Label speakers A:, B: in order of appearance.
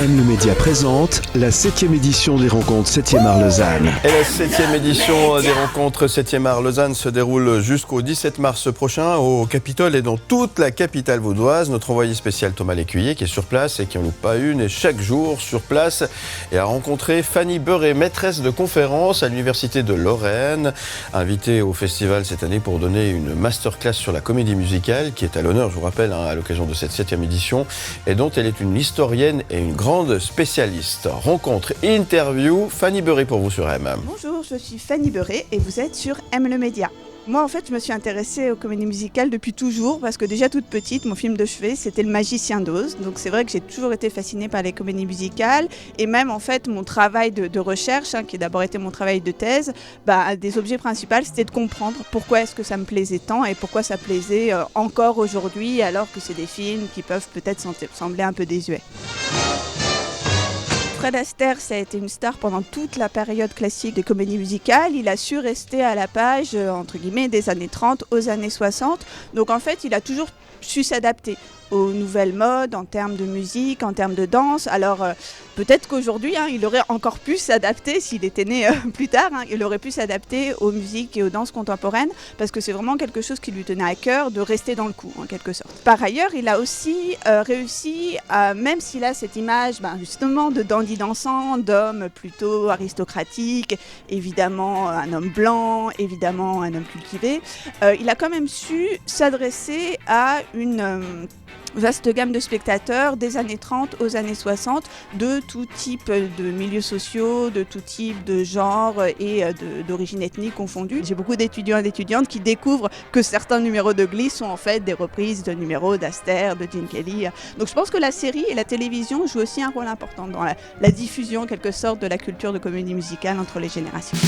A: M le Média présente la 7e édition des rencontres 7e art Lausanne.
B: Et la 7e édition des rencontres 7e art Lausanne se déroule jusqu'au 17 mars prochain au Capitole et dans toute la capitale vaudoise. Notre envoyé spécial Thomas Lécuyer qui est sur place et qui n'en loupe pas une et chaque jour sur place et a rencontré Fanny Beuret, maîtresse de conférence à l'Université de Lorraine, invitée au festival cette année pour donner une masterclass sur la comédie musicale qui est à l'honneur, je vous rappelle, à l'occasion de cette 7e édition et dont elle est une historienne et une grande spécialiste. Rencontre, interview, Fanny Beuret pour vous sur M.
C: Bonjour, je suis Fanny Beuret et vous êtes sur M le Média. Moi en fait je me suis intéressée aux comédies musicales depuis toujours parce que déjà toute petite, mon film de chevet c'était Le Magicien d'Oz. Donc c'est vrai que j'ai toujours été fascinée par les comédies musicales et même en fait mon travail de recherche, qui a d'abord été mon travail de thèse, un des objets principaux c'était de comprendre pourquoi est-ce que ça me plaisait tant et pourquoi ça plaisait encore aujourd'hui alors que c'est des films qui peuvent peut-être sembler un peu désuets. Fred Astaire, ça a été une star pendant toute la période classique des comédies musicales. Il a su rester à la page, entre guillemets, des années 30 aux années 60. Donc en fait, il a toujours su s'adapter aux nouvelles modes en termes de musique, en termes de danse. Alors peut-être qu'aujourd'hui, il aurait encore pu s'adapter, s'il était né plus tard, il aurait pu s'adapter aux musiques et aux danses contemporaines parce que c'est vraiment quelque chose qui lui tenait à cœur de rester dans le coup, en quelque sorte. Par ailleurs, il a aussi réussi, même s'il a cette image justement de dandy dansant, d'homme plutôt aristocratique, évidemment un homme blanc, évidemment un homme cultivé, il a quand même su s'adresser à une vaste gamme de spectateurs des années 30 aux années 60, de tout type de milieux sociaux, de tout type de genre et d'origine ethnique confondue. J'ai beaucoup d'étudiants et d'étudiantes qui découvrent que certains numéros de Glee sont en fait des reprises de numéros d'Astaire, de Gene Kelly. Donc je pense que la série et la télévision jouent aussi un rôle important dans la diffusion en quelque sorte de la culture de comédie musicale entre les générations.